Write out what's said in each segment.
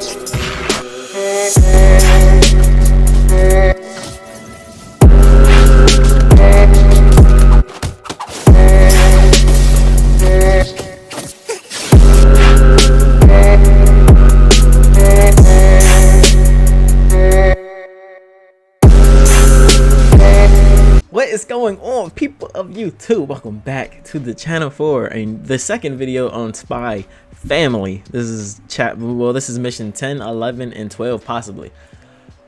What is going on, people of YouTube? Welcome back to the channel for the second video on Spy Family. This is this is mission 10, 11, and 12 possibly.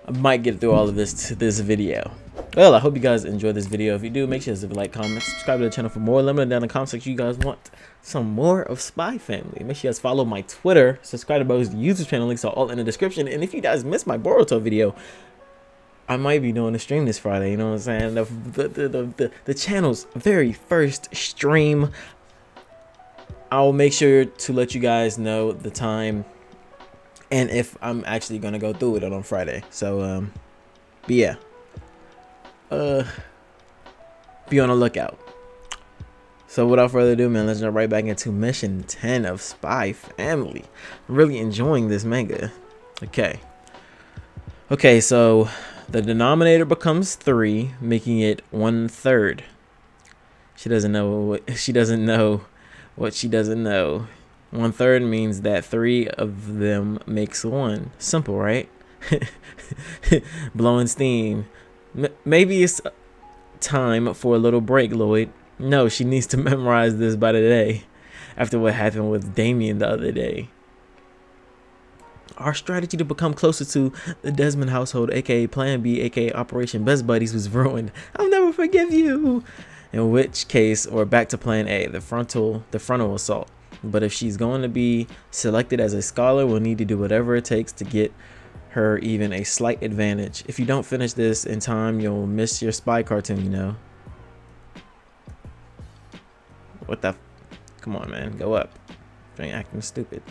I might get through all of this video. Well, I hope you guys enjoyed this video. If you do, make sure to like, comment, subscribe to the channel for more. Let me know down in the comment section you guys want some more of Spy Family. Make sure you guys follow my Twitter, subscribe to both YouTube channel, links are all in the description. And if you guys missed my Boruto video, I might be doing a stream this Friday, you know what I'm saying? The channel's very first stream. I'll make sure to let you guys know the time and if I'm actually gonna go through it on Friday. So but yeah. Be on the lookout. So without further ado, man, let's jump right back into mission 10 of Spy Family. I'm really enjoying this manga. Okay, so the denominator becomes 3, making it 1/3. She doesn't know what she doesn't know. 1/3 means that 3 of them makes 1. Simple, right? Blowing steam. Maybe it's time for a little break, Lloyd. No, she needs to memorize this by today. After what happened with Damien the other day. Our strategy to become closer to the Desmond household, aka Plan B, aka Operation Best Buddies, was ruined. I'll never forgive you. In which case, we're back to Plan A, the frontal assault. But if she's going to be selected as a scholar, we'll need to do whatever it takes to get her even a slight advantage. If you don't finish this in time, you'll miss your spy cartoon, you know. What the? Come on, man, go up. You ain't acting stupid.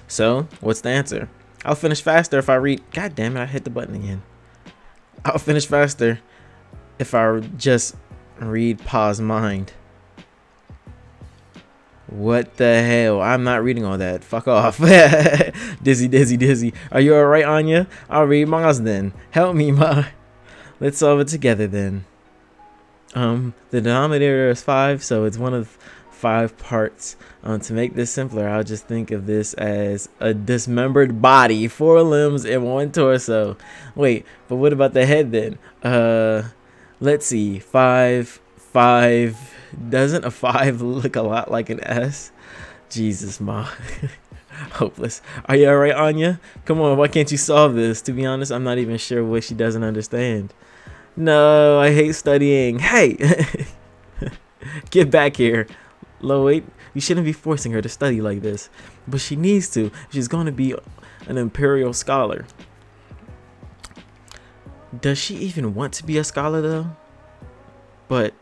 So, what's the answer? I'll finish faster if I read. God damn it, I hit the button again. I'll finish faster if I just read Pa's mind. What the hell? I'm not reading all that. Fuck off. Dizzy. Are you alright, Anya? I'll read Ma's then. Help me, Ma. Let's solve it together then. The denominator is 5, so it's one of 5 parts. To make this simpler, I'll just think of this as a dismembered body, 4 limbs and 1 torso. Wait, but what about the head then? Let's see. 5. Doesn't a 5 look a lot like an S? Jesus, Ma. Hopeless. Are you alright, Anya? Come on, why can't you solve this? To be honest, I'm not even sure what she doesn't understand. No, I hate studying. Hey! Get back here. Lloyd, you shouldn't be forcing her to study like this. But she needs to. She's going to be an imperial scholar. Does she even want to be a scholar, though? But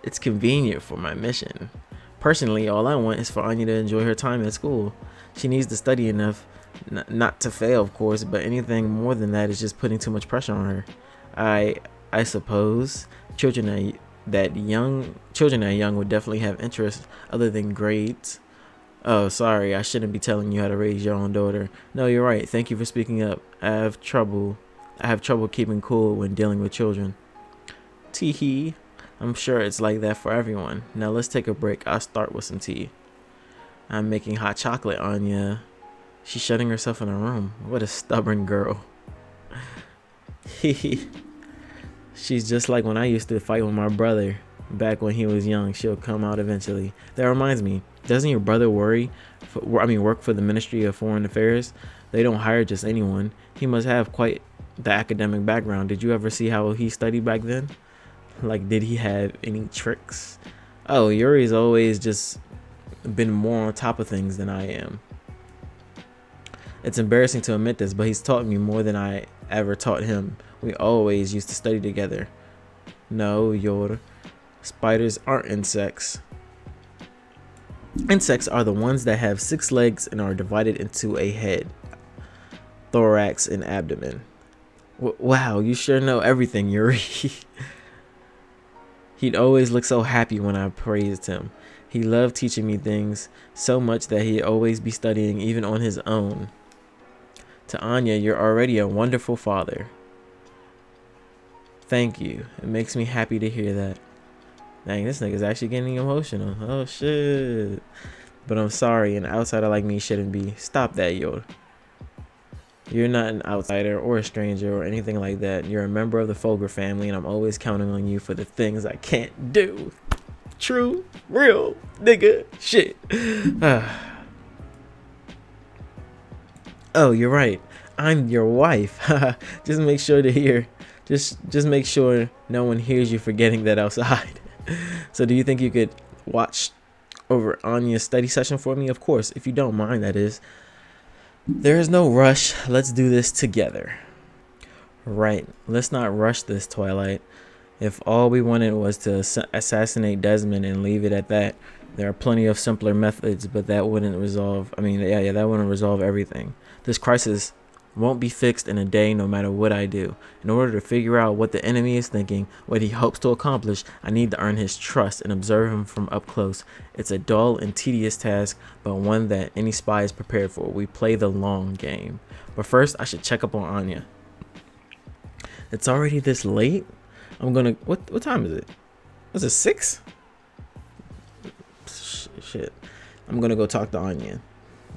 it's convenient for my mission. Personally, all I want is for Anya to enjoy her time at school. She needs to study enough, not to fail, of course, but anything more than that is just putting too much pressure on her. I suppose children that young would definitely have interests other than grades. Oh, sorry, I shouldn't be telling you how to raise your own daughter. No, you're right. Thank you for speaking up. I have trouble keeping cool when dealing with children. Teehee. I'm sure it's like that for everyone. Now let's take a break. I'll start with some tea. I'm making hot chocolate, Anya. She's shutting herself in a room. What a stubborn girl. Hehe. She's just like when I used to fight with my brother back when he was young. She'll come out eventually. That reminds me, doesn't your brother work for the Ministry of Foreign Affairs? They don't hire just anyone. He must have quite the academic background. Did you ever see how he studied back then? Like, did he have any tricks? Oh, Yuri's always just been more on top of things than I am. It's embarrassing to admit this, but he's taught me more than I ever taught him. We always used to study together. No, Yor. Spiders aren't insects. Insects are the ones that have 6 legs and are divided into a head, thorax, and abdomen. Wow, you sure know everything, Yuri. He'd always look so happy when I praised him. He loved teaching me things so much that he'd always be studying even on his own. To Anya, you're already a wonderful father. Thank you. It makes me happy to hear that. Dang, this nigga's actually getting emotional. Oh, shit. But I'm sorry, an outsider like me shouldn't be. Stop that, yo. You're not an outsider or a stranger or anything like that. You're a member of the Fogger family, and I'm always counting on you for the things I can't do. True, real, nigga, shit. Oh, you're right. I'm your wife. Just make sure to hear. Just make sure no one hears you forgetting that outside. So do you think you could watch over Anya's study session for me? Of course, if you don't mind, that is. There is no rush. Let's do this together. Right. Let's not rush this, Twilight. If all we wanted was to assassinate Desmond and leave it at that, there are plenty of simpler methods, but that wouldn't resolve. I mean, yeah, that wouldn't resolve everything. This crisis won't be fixed in a day, no matter what I do. In order to figure out what the enemy is thinking, what he hopes to accomplish, I need to earn his trust and observe him from up close. It's a dull and tedious task, but one that any spy is prepared for. We play the long game. But first, I should check up on Anya. It's already this late? I'm gonna... What time is it? Was it 6? Shit. I'm gonna go talk to Anya.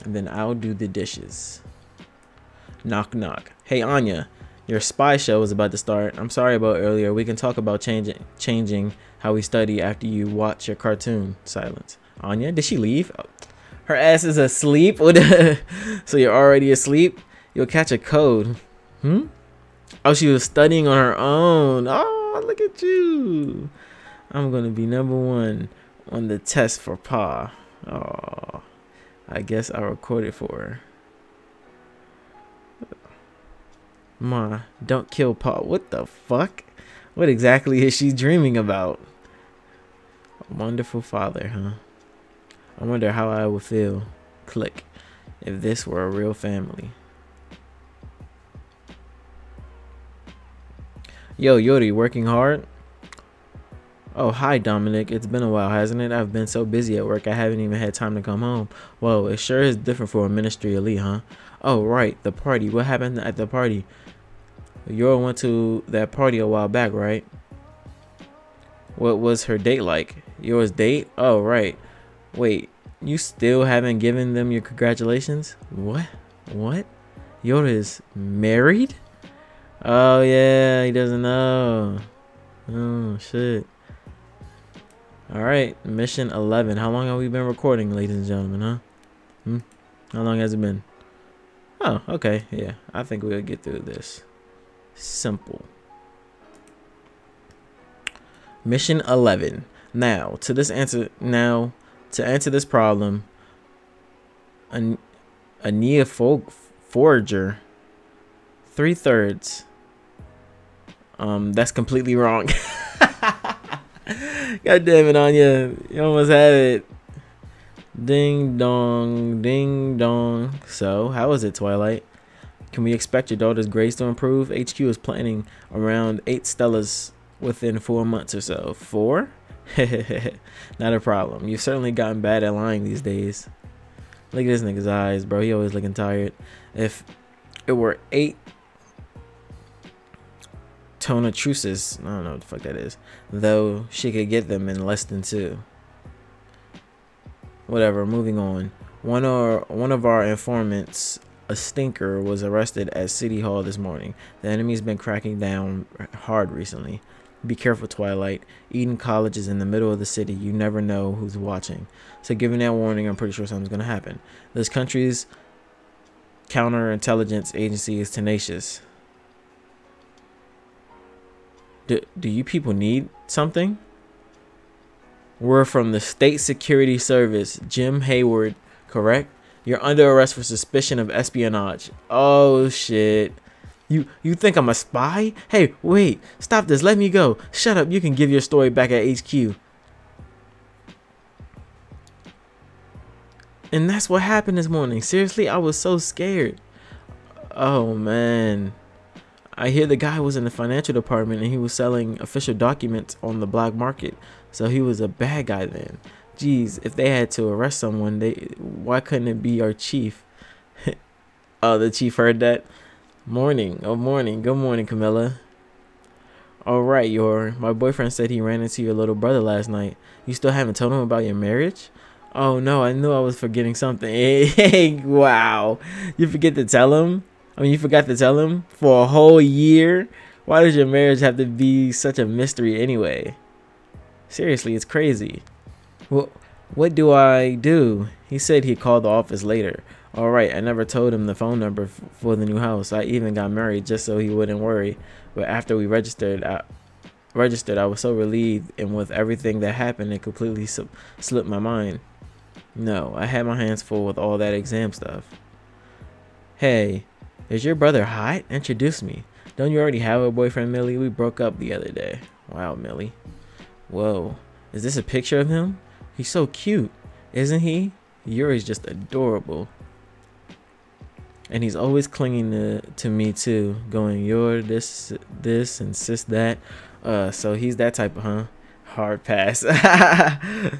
And then I'll do the dishes. Knock, knock. Hey, Anya. Your spy show is about to start. I'm sorry about earlier. We can talk about changing how we study after you watch your cartoon. Silence. Anya, did she leave? Oh, her ass is asleep? So you're already asleep? You'll catch a cold. Oh, she was studying on her own. Oh, look at you. I'm going to be #1 on the test for Pa. Oh, I guess I'll record it for her. Ma, don't kill Pa. What the fuck? What exactly is she dreaming about? A wonderful father, huh? I wonder how I would feel, click, if this were a real family. Yo, Yori, working hard? Oh, hi, Dominic. It's been a while, hasn't it? I've been so busy at work, I haven't even had time to come home. Whoa, it sure is different for a ministry elite, huh? Oh, right, the party. What happened at the party? Yori went to that party a while back, right? What was her date like? Yours date? Oh, right. Wait, you still haven't given them your congratulations? What? What? Yori is married? Oh, yeah, he doesn't know. Oh, shit. All right, mission 11. How long have we been recording, ladies and gentlemen, huh? How long has it been? Oh, okay, yeah. I think we'll get through this. Simple. Mission 11. Now, to answer this problem, Ania Forager, 3/3. That's completely wrong. God damn it, Anya. You almost had it. Ding dong, ding dong. So, how was it, Twilight? Can we expect your daughter's grades to improve? HQ is planning around 8 Stellas within 4 months or so. 4? Not a problem. You've certainly gotten bad at lying these days. Look at this nigga's eyes, bro. He always looking tired. If it were 8 Tonatruces, I don't know what the fuck that is, though she could get them in less than 2. Whatever, moving on. One of our informants, a stinker, was arrested at City Hall this morning. The enemy's been cracking down hard recently. Be careful, Twilight. Eden College is in the middle of the city. You never know who's watching. So given that warning, I'm pretty sure something's going to happen. This country's counterintelligence agency is tenacious. Do you people need something? We're from the State Security Service. Jim Hayward, correct? You're under arrest for suspicion of espionage. Oh, shit. You think I'm a spy? Hey, wait. Stop this. Let me go. Shut up. You can give your story back at HQ. And that's what happened this morning. Seriously, I was so scared. Oh, man. I hear the guy was in the financial department and he was selling official documents on the black market. So he was a bad guy then. Jeez, if they had to arrest someone, why couldn't it be our chief? Oh, the chief heard that. Morning. Oh, morning. Good morning, Camilla. All right, my boyfriend said he ran into your little brother last night. You still haven't told him about your marriage? Oh no, I knew I was forgetting something. Hey, wow. You forget to tell him? I mean, you forgot to tell him for a whole year? Why does your marriage have to be such a mystery anyway? Seriously, it's crazy. Well, what do I do? He said he'd call the office later. All right, I never told him the phone number for the new house. I even got married just so he wouldn't worry. But after we registered, I was so relieved, and with everything that happened, it completely slipped my mind. No, I had my hands full with all that exam stuff. Hey, is your brother hot? Introduce me. Don't you already have a boyfriend, Millie? We broke up the other day. Wow, Millie. Whoa, is this a picture of him? He's so cute, isn't he? Yuri's just adorable. And he's always clinging to me too, going, you're this and sis that. So he's that type of, huh? Hard pass.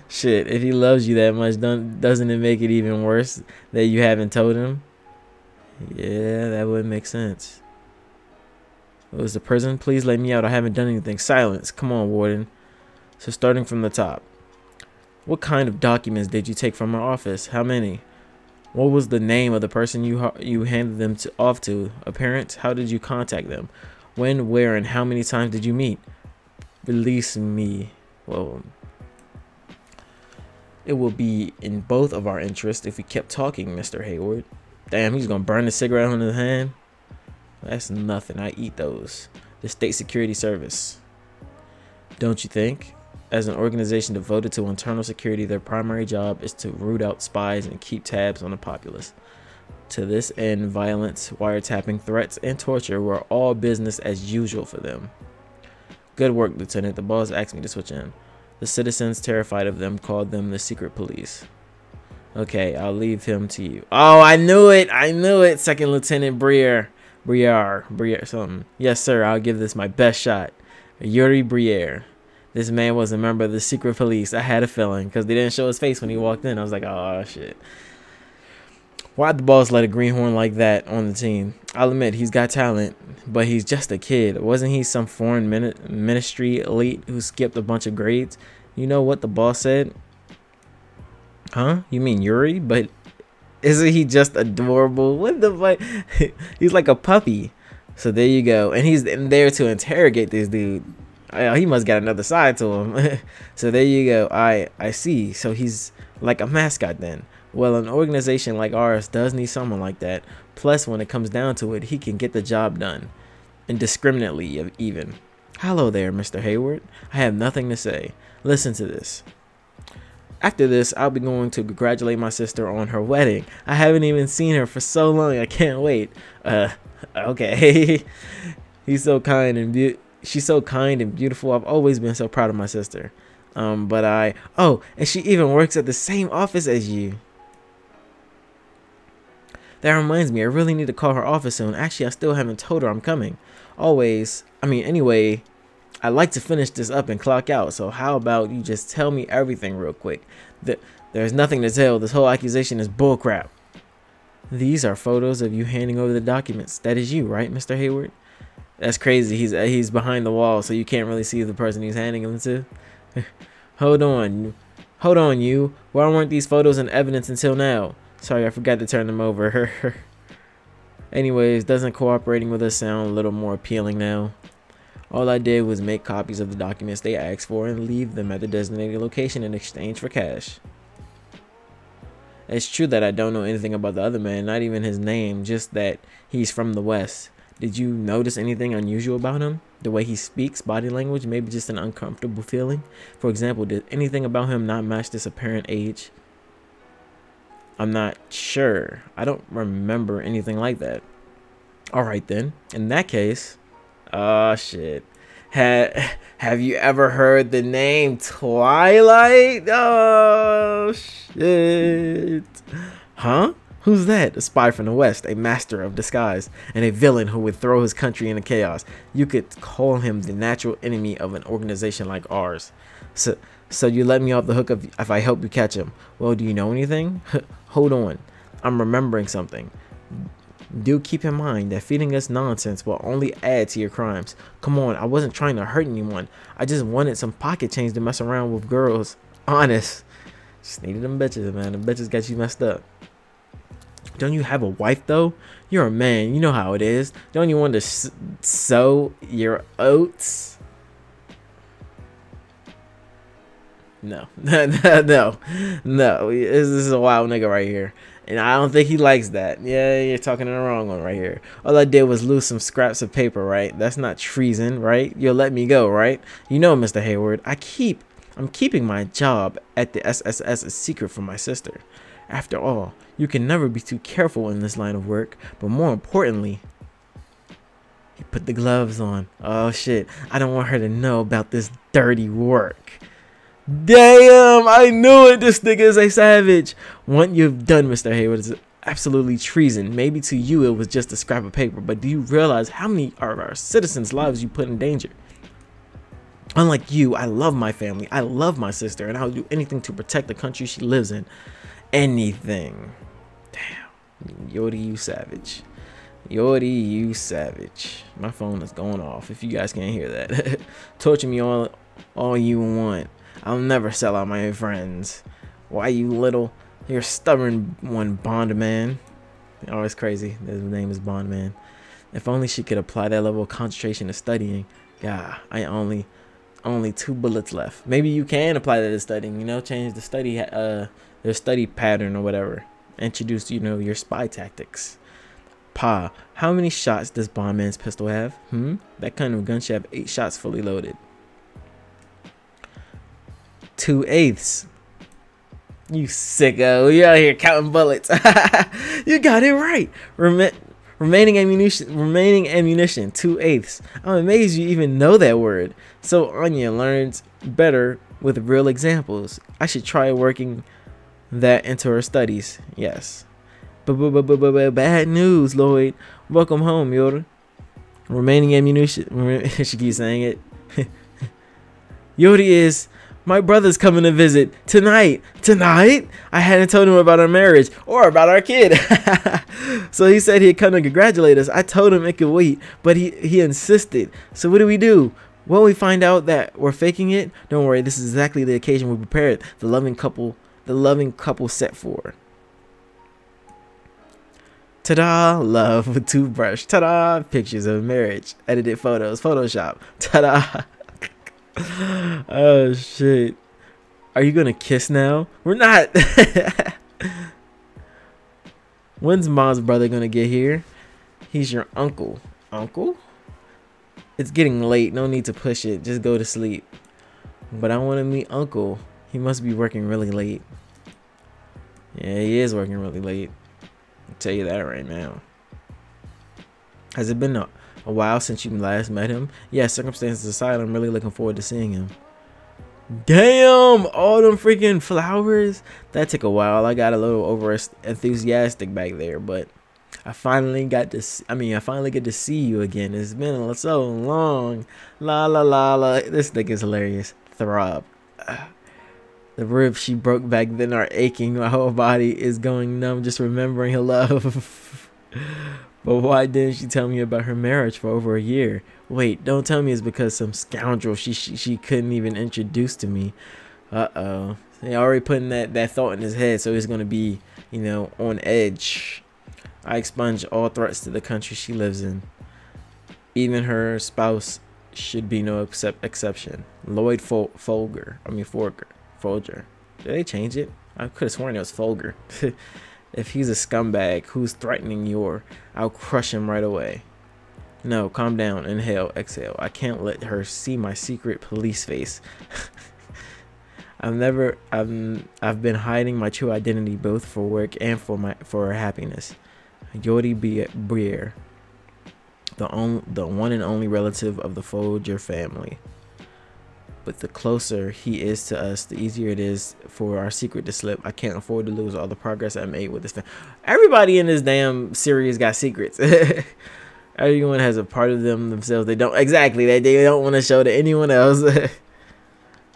Shit, if he loves you that much, doesn't it make it even worse that you haven't told him? Yeah, that would make sense. It was the prison. Please let me out. I haven't done anything. Silence. Come on, warden. So starting from the top. What kind of documents did you take from our office? How many? What was the name of the person you handed them off to? A parent? How did you contact them? When, where, and how many times did you meet? Release me. Well, it will be in both of our interests if we kept talking, Mr. Hayward. Damn, he's gonna burn the cigarette on his hand. That's nothing. I eat those. The State Security Service. Don't you think? As an organization devoted to internal security, their primary job is to root out spies and keep tabs on the populace. To this end, violence, wiretapping, threats, and torture were all business as usual for them. Good work, Lieutenant. The boss asked me to switch in. The citizens, terrified of them, called them the secret police. Okay, I'll leave him to you. Oh, I knew it! I knew it! Second Lieutenant Briere something. Yes, sir, I'll give this my best shot. Yuri Briere. This man was a member of the secret police. I had a feeling, because they didn't show his face when he walked in. I was like, oh, shit. Why'd the boss let a greenhorn like that on the team? I'll admit, he's got talent, but he's just a kid. Wasn't he some foreign ministry elite who skipped a bunch of grades? You know what the boss said? Huh? You mean Yuri? But isn't he just adorable? What the fuck? He's like a puppy. So there you go. And he's in there to interrogate this dude. He must got another side to him. So there you go. I see. So he's like a mascot then. Well, an organization like ours does need someone like that. Plus, when it comes down to it, he can get the job done. Indiscriminately, even. Hello there, Mr. Hayward. I have nothing to say. Listen to this. After this, I'll be going to congratulate my sister on her wedding. I haven't even seen her for so long. I can't wait. Okay. He's so kind and she's so kind and beautiful. I've always been so proud of my sister. Oh, and she even works at the same office as you. That reminds me, I really need to call her office soon. Actually, I still haven't told her I'm coming. Anyway, I'd like to finish this up and clock out. So how about you just tell me everything real quick? There's nothing to tell. This whole accusation is bullcrap. These are photos of you handing over the documents. That is you, right, Mr. Hayward? That's crazy. He's behind the wall, so you can't really see the person he's handing them to. Hold on, you. Why weren't these photos in evidence until now? Sorry, I forgot to turn them over. Anyways, doesn't cooperating with us sound a little more appealing now? All I did was make copies of the documents they asked for and leave them at the designated location in exchange for cash. It's true that I don't know anything about the other man, not even his name, just that he's from the West. Did you notice anything unusual about him? The way he speaks, body language, maybe just an uncomfortable feeling? For example, did anything about him not match this apparent age? I'm not sure. I don't remember anything like that. Alright then. In that case... Oh, shit. Have you ever heard the name Twilight? Oh, shit. Huh? Who's that? A spy from the West, a master of disguise, and a villain who would throw his country into chaos. You could call him the natural enemy of an organization like ours. So you let me off the hook if I help you catch him. Well, do you know anything? Hold on. I'm remembering something. Do keep in mind that feeding us nonsense will only add to your crimes. Come on, I wasn't trying to hurt anyone. I just wanted some pocket change to mess around with girls. Honest. Just needed them bitches, man. Them bitches got you messed up. Don't you have a wife, though? You're a man. You know how it is. Don't you want to sow your oats? No. No. This is a wild nigga right here. And I don't think he likes that. Yeah, you're talking to the wrong one right here. All I did was lose some scraps of paper, right? That's not treason, right? You'll let me go, right? You know, Mr. Hayward, I'm keeping my job at the SSS a secret from my sister. After all, you can never be too careful in this line of work. But more importantly, he put the gloves on. Oh, shit. I don't want her to know about this dirty work. Damn, I knew it. This nigga is a savage. What you've done, Mr. Hayward, is absolutely treason. Maybe to you it was just a scrap of paper, but do you realize how many of our citizens' lives you put in danger? Unlike you, I love my family. I love my sister, and I'll do anything to protect the country she lives in. Anything. Damn. Yodi, you savage. Yodi, you savage. My phone is going off, if you guys can't hear that. Torture me all you want. I'll never sell out my friends. Why, you're stubborn one, Bondman. Oh, it's crazy. His name is Bondman. If only she could apply that level of concentration to studying. Yeah, I only 2 bullets left. Maybe you can apply that to studying, you know, change the their study pattern or whatever. Introduce, you know, your spy tactics. Pa, how many shots does Bondman's pistol have? That kind of gun should have 8 shots fully loaded. 2/8. You sicko. You out here counting bullets. You got it right. Remaining ammunition. 2/8. I'm amazed you even know that word. So Anya learns better with real examples. I should try working that into her studies. Yes. Bad news, Lloyd. Welcome home, Yoda. Remaining ammunition. She keeps saying it. Yoda is... My brother's coming to visit tonight. Tonight? I hadn't told him about our marriage or about our kid. So he said he'd come to congratulate us. I told him it could wait, but he insisted. So what do we do? Well, we find out that we're faking it. Don't worry, this is exactly the occasion we prepared the loving couple set for. Ta-da! Love with toothbrush. Ta-da! Pictures of marriage. Edited photos. Photoshop. Ta-da! Oh shit. Are you gonna kiss now? We're not. When's Mom's brother gonna get here? He's your uncle. Uncle? It's getting late. No need to push it. Just go to sleep. But I want to meet Uncle. He must be working really late. Yeah, he is working really late. I'll tell you that right now. Has it been a while since you last met him? Yeah, circumstances aside, I'm really looking forward to seeing him. Damn, all them freaking flowers. That took a while. I got a little over enthusiastic back there, but I finally get to see you again. It's been so long. La la la la. This thing is hilarious. Throb. The ribs she broke back then are aching. My whole body is going numb just remembering her love. But why didn't she tell me about her marriage for over a year? Wait, don't tell me it's because some scoundrel she couldn't even introduce to me. Uh-oh. They already putting that thought in his head, so he's going to be, you know, on edge. I expunge all threats to the country she lives in. Even her spouse should be no exception. Lloyd Folger. Did they change it? I could have sworn it was Folger. If he's a scumbag who's threatening you, I'll crush him right away. No, calm down. Inhale, exhale. I can't let her see my secret police face. I've been hiding my true identity both for work and for her happiness. Yodi Briere, the one and only relative of the Folger family. But the closer he is to us, the easier it is for our secret to slip. I can't afford to lose all the progress I made with this family. Everybody in this damn series got secrets. Everyone has a part of themselves they don't they don't want to show to anyone else.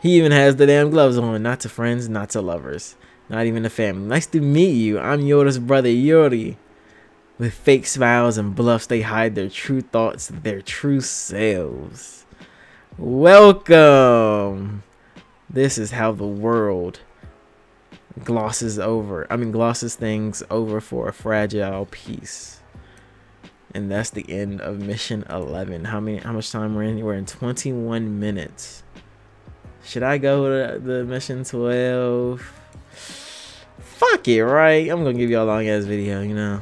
He even has the damn gloves on. Not to friends, not to lovers, not even to family. Nice to meet you. I'm Yoda's brother, Yori. With fake smiles and bluffs, they hide their true thoughts, their true selves. Welcome. This is how the world glosses things over for a fragile peace. And that's the end of mission 11. How much time we're in? We're in 21 minutes. Should I go to the mission 12? Fuck it, right? I'm gonna give you a long ass video, you know.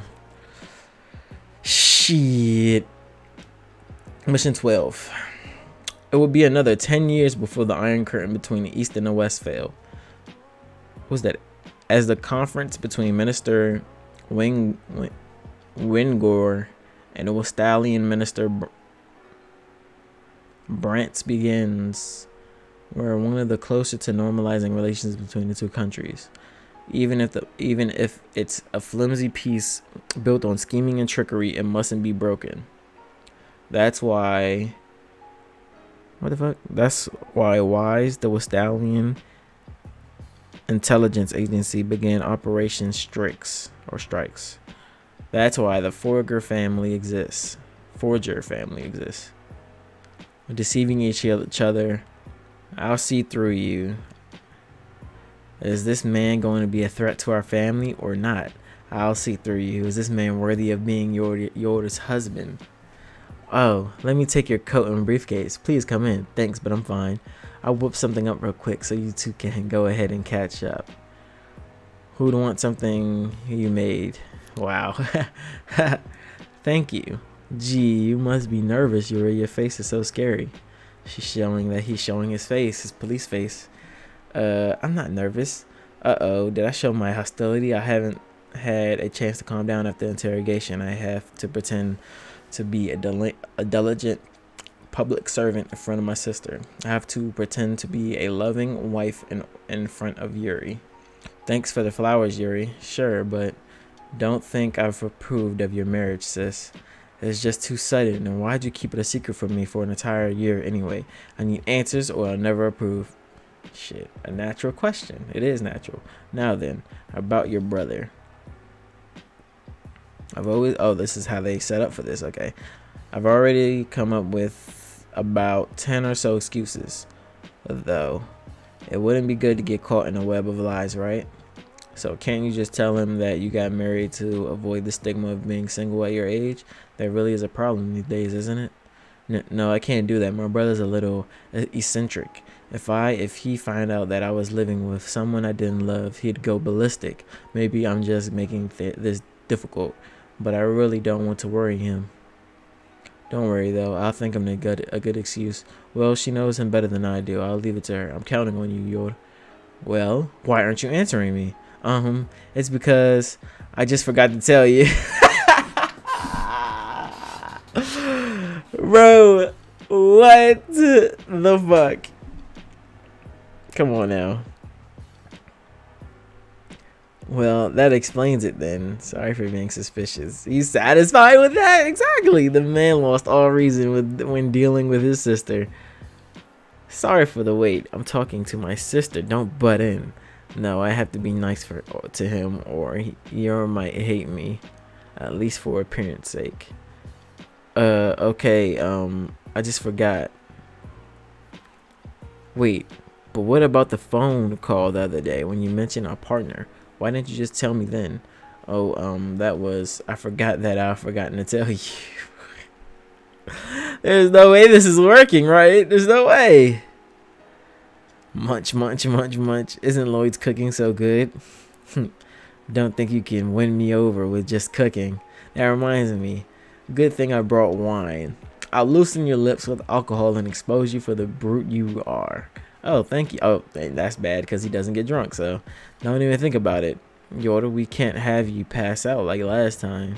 Shit. Mission 12. It will be another 10 years before the Iron Curtain between the East and the West fell. What's that? As the conference between Minister Wingor and the Westalian Minister Brantz begins, we're one of the closer to normalizing relations between the two countries. Even if it's a flimsy piece built on scheming and trickery, it mustn't be broken. That's why. What the fuck? That's why WISE, the Westalian Intelligence Agency, began Operation Strikes. That's why the Forger family exists. Deceiving each other. I'll see through you. Is this man going to be a threat to our family or not? I'll see through you. Is this man worthy of being Yoda's husband? Oh, let me take your coat and briefcase. Please come in. Thanks, but I'm fine. I'll whip something up real quick so you two can go ahead and catch up. Who'd want something you made? Wow. Thank you. Gee, you must be nervous, Yuri. Your face is so scary. He's showing his face, his police face. I'm not nervous. Uh-oh, did I show my hostility? I haven't had a chance to calm down after interrogation. I have to pretend to be a diligent public servant in front of my sister. I have to pretend to be a loving wife in front of Yuri. Thanks for the flowers, Yuri. Sure, but don't think I've approved of your marriage, sis. It's just too sudden, and why'd you keep it a secret from me for an entire year anyway? I need answers or I'll never approve. Shit, a natural question. It is natural. Now then, about your brother. This is how they set up for this, okay. I've already come up with about 10 or so excuses, though. It wouldn't be good to get caught in a web of lies, right? So can't you just tell him that you got married to avoid the stigma of being single at your age? That really is a problem these days, isn't it? No, I can't do that. My brother's a little eccentric. If he find out that I was living with someone I didn't love, he'd go ballistic. Maybe I'm just making this difficult, but I really don't want to worry him. Don't worry though, I'll think of a good excuse. Well, she knows him better than I do. I'll leave it to her. I'm counting on you, Yoda. Well, why aren't you answering me? It's because I just forgot to tell you. Bro, what the fuck? Come on now. Well, that explains it then. Sorry for being suspicious. You satisfied with that? Exactly. The man lost all reason when dealing with his sister. Sorry for the wait. I'm talking to my sister. Don't butt in. No, I have to be nice to him or he might hate me. At least for appearance sake. Okay, I just forgot. Wait, but what about the phone call the other day when you mentioned our partner? Why didn't you just tell me then? Oh, I forgot that I've forgotten to tell you. There's no way this is working, right? There's no way. Munch. Isn't Lloyd's cooking so good? Don't think you can win me over with just cooking. That reminds me. Good thing I brought wine. I'll loosen your lips with alcohol and expose you for the brute you are. Oh, thank you. Oh, that's bad because he doesn't get drunk, so don't even think about it. Yoda, we can't have you pass out like last time.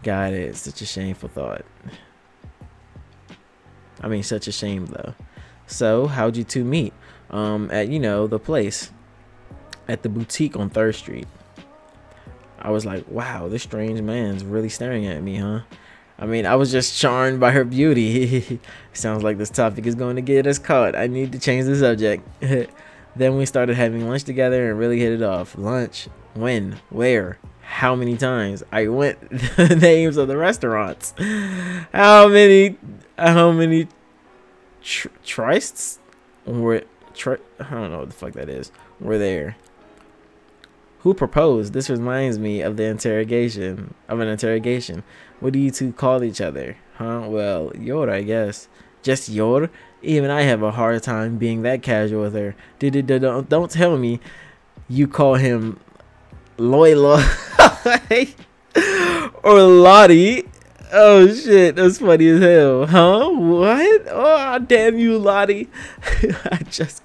God, it's such a shameful thought. I mean, such a shame, though. So, how'd you two meet? At, the place. At the boutique on 3rd Street. I was like, wow, this strange man's really staring at me, huh? I mean, I was just charmed by her beauty. Sounds like this topic is going to get us caught. I need to change the subject. Then we started having lunch together and really hit it off. Lunch? When? Where? How many times? I went the names of the restaurants. How many trysts were I don't know what the fuck that is. Were there? Who proposed? This reminds me of an interrogation. What do you two call each other? Huh? Well, Yor, I guess. Just Yor? Even I have a hard time being that casual with her. Don't tell me you call him Loyla or Lottie. Oh shit, that's funny as hell. Huh? What? Oh damn you, Lottie. I just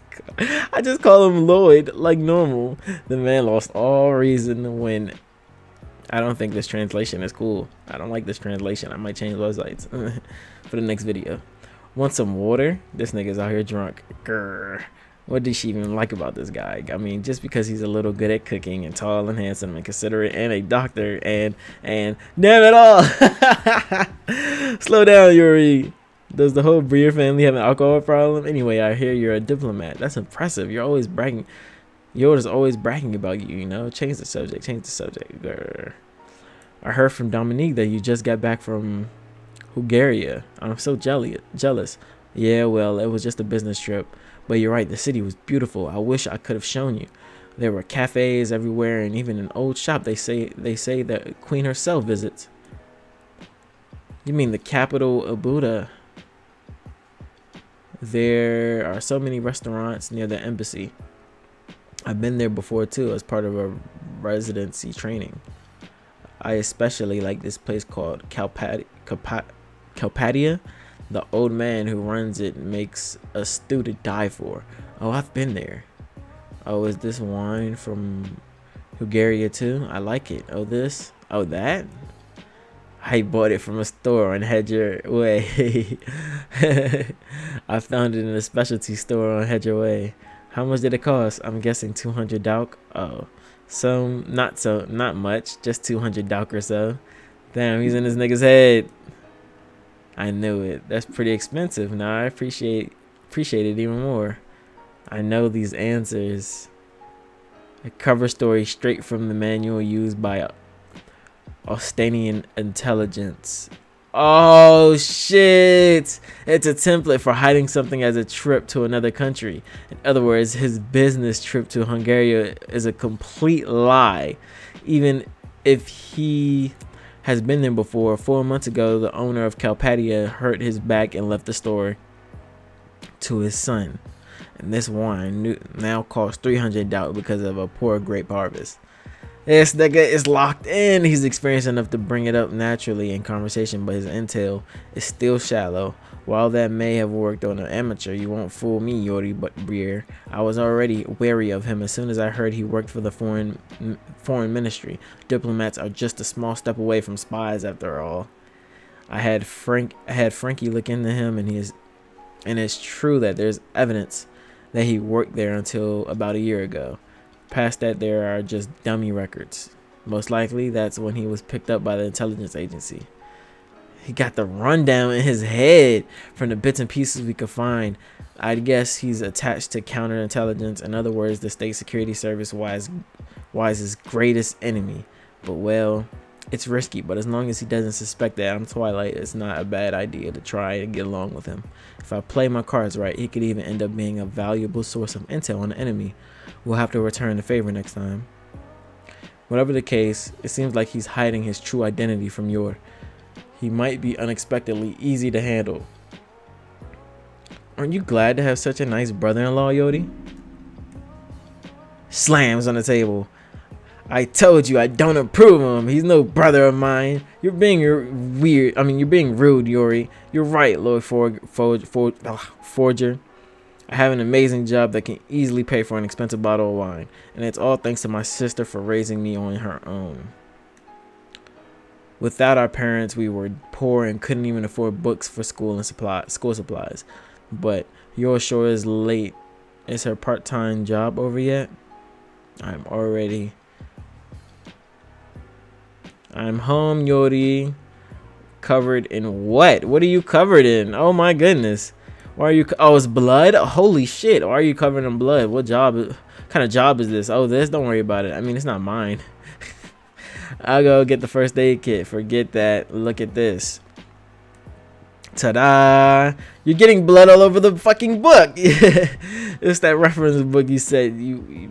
call him Lloyd like normal. The man lost all reason to win. I don't think this translation is cool. I don't like this translation. I might change websites for the next video. Want some water? This nigga's out here drunk. Grr. What did she even like about this guy? I mean, just because he's a little good at cooking and tall and handsome and considerate and a doctor and damn it all. Slow down, Yuri. Does the whole Breer family have an alcohol problem? Anyway, I hear you're a diplomat. That's impressive. You're always bragging. Yoda's always bragging about you, you know? Change the subject. Grr. I heard from Dominique that you just got back from Bulgaria. I'm so jealous. Yeah, well, it was just a business trip. But you're right, the city was beautiful. I wish I could have shown you. There were cafes everywhere and even an old shop they say that Queen herself visits. You mean the capital of Buddha? There are so many restaurants near the embassy. I've been there before too as part of a residency training. I especially like this place called Kalpadia. The old man who runs it makes a stew to die for. Oh, I've been there. Oh, is this wine from Bulgaria too? I like it. Oh, this? Oh, that? I bought it from a store on Hedger Way. I found it in a specialty store on Hedger Way. How much did it cost? I'm guessing 200 dauk. Oh, not much. Just 200 dauk or so. Damn, he's in this nigga's head. I knew it. That's pretty expensive. Now I appreciate it even more. I know these answers. A cover story straight from the manual used by Austanian intelligence. Oh shit! It's a template for hiding something as a trip to another country. In other words, his business trip to Hungary is a complete lie. Even if he has been there before. 4 months ago, the owner of Kalpadia hurt his back and left the store to his son. And this wine now costs 300 dauk because of a poor grape harvest. This nigga is locked in. He's experienced enough to bring it up naturally in conversation, but his intel is still shallow. While that may have worked on an amateur, you won't fool me, Yori Breer. I was already wary of him as soon as I heard he worked for the foreign ministry. Diplomats are just a small step away from spies, after all. I had Frankie look into him, and it's true that there's evidence that he worked there until about a year ago. Past that, there are just dummy records. Most likely, that's when he was picked up by the intelligence agency. He got the rundown in his head from the bits and pieces we could find. I'd guess he's attached to counterintelligence. In other words, the state security service, Wise's greatest enemy. But well, it's risky, but as long as he doesn't suspect that I'm Twilight, it's not a bad idea to try and get along with him. If I play my cards right, he could even end up being a valuable source of intel on the enemy. We'll have to return the favor next time. Whatever the case, it seems like he's hiding his true identity from Yor. He might be unexpectedly easy to handle. Aren't you glad to have such a nice brother-in-law, Yodi? Slams on the table. I told you I don't approve of him. He's no brother of mine. You're being weird. I mean, you're being rude, Yori. You're right, Lord Forger. I have an amazing job that can easily pay for an expensive bottle of wine. And it's all thanks to my sister for raising me on her own. Without our parents, we were poor and couldn't even afford books for school supplies. But Yor sure is late. Is her part-time job over yet? I'm home, Yori. Covered in what? What are you covered in? Oh my goodness. Why are you? Oh, it's blood. Holy shit. Why are you covered in blood? What kind of job is this? Oh, this. Don't worry about it. I mean, it's not mine. I'll go get the first aid kit. Forget that. Look at this. Ta-da! You're getting blood all over the fucking book. It's that reference book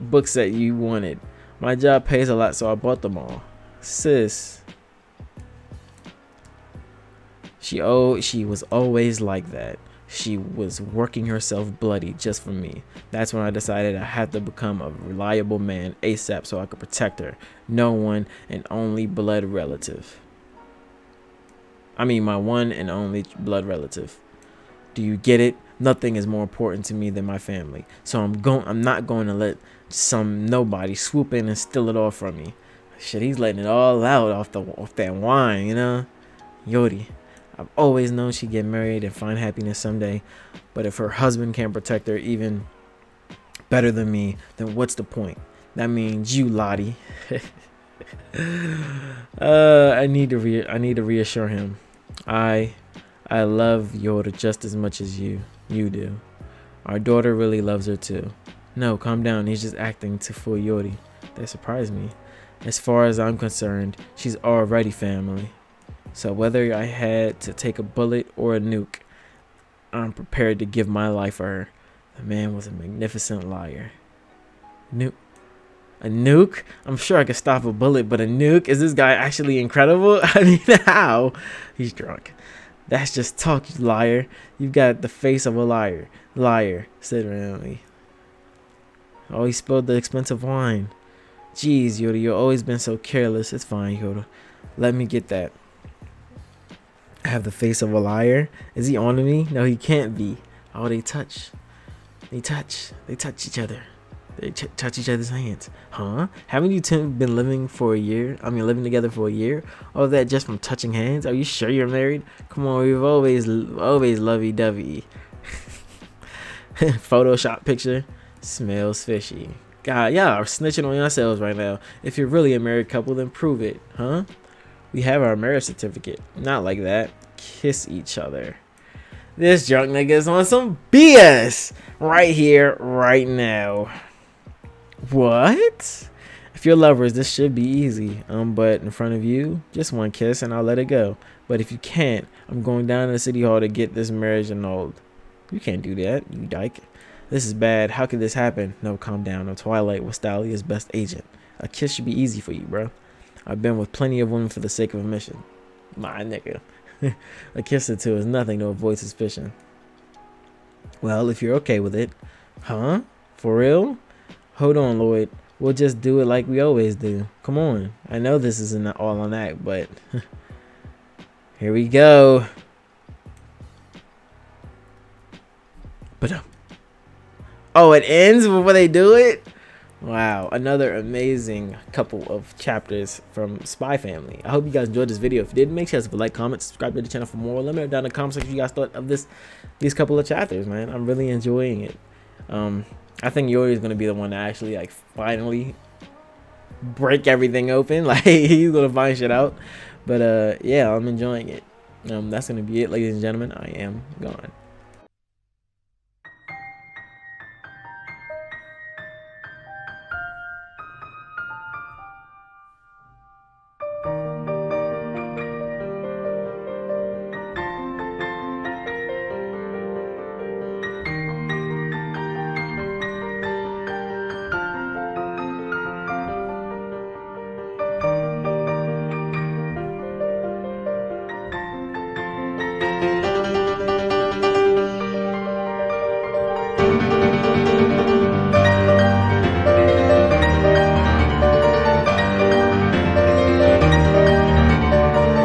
books that you wanted. My job pays a lot, so I bought them all. Sis. She was always like that. She was working herself bloody just for me. That's when I decided I had to become a reliable man ASAP so I could protect her. No one and only blood relative. I mean, my one and only blood relative. Do you get it? Nothing is more important to me than my family. So I'm not going to let some nobody swoop in and steal it all from me. Shit, he's letting it all out off that wine, you know? Yori. I've always known she'd get married and find happiness someday. But if her husband can't protect her even better than me, then what's the point? That means you, Lottie. I need to reassure him. I love Yoda just as much as you do. Our daughter really loves her too. No, calm down. He's just acting to fool Yori. That surprised me. As far as I'm concerned, she's already family. So whether I had to take a bullet or a nuke, I'm prepared to give my life for her. The man was a magnificent liar. A nuke? I'm sure I could stop a bullet, but a nuke? Is this guy actually incredible? I mean, how? He's drunk. That's just talk, you liar. You've got the face of a liar. Liar. Sit around me. Oh, he spilled the expensive wine. Jeez, Yoda, you've always been so careless. It's fine, Yoda. Let me get that. I have the face of a liar. Is he on to me? No, he can't be. Oh, they touch. They touch each other. They touch each other's hands. Huh? Haven't you two been living for a year? I mean, living together for a year? All that just from touching hands? Are you sure you're married? Come on, we've always lovey-dovey. Photoshop picture. Smells fishy. God, y'all are snitching on yourselves right now. If you're really a married couple, then prove it. Huh? We have our marriage certificate. Not like that. Kiss each other. This drunk nigga is on some BS. Right here, right now. What? If you're lovers, this should be easy. But in front of you, just one kiss and I'll let it go. But if you can't, I'm going down to the city hall to get this marriage annulled. You can't do that, you dyke. This is bad. How could this happen? No, calm down. No, Twilight was Thalia's best agent. A kiss should be easy for you, bro. I've been with plenty of women for the sake of a mission. My nigga. A kiss or two is nothing to avoid suspicion. Well, if you're okay with it. Huh? For real? Hold on, Lloyd. We'll just do it like we always do. Come on. I know this isn't all on act, but here we go. But oh, it ends before they do it? Wow, another amazing couple of chapters from Spy Family. I hope you guys enjoyed this video. If you did, make sure to like, comment, subscribe to the channel for more. Let me know down in the comment section what you guys thought of these couple of chapters, man. I'm really enjoying it. I think Yori is gonna be the one to actually like finally break everything open. Like he's gonna find shit out. But yeah, I'm enjoying it. That's gonna be it, ladies and gentlemen. I am gone.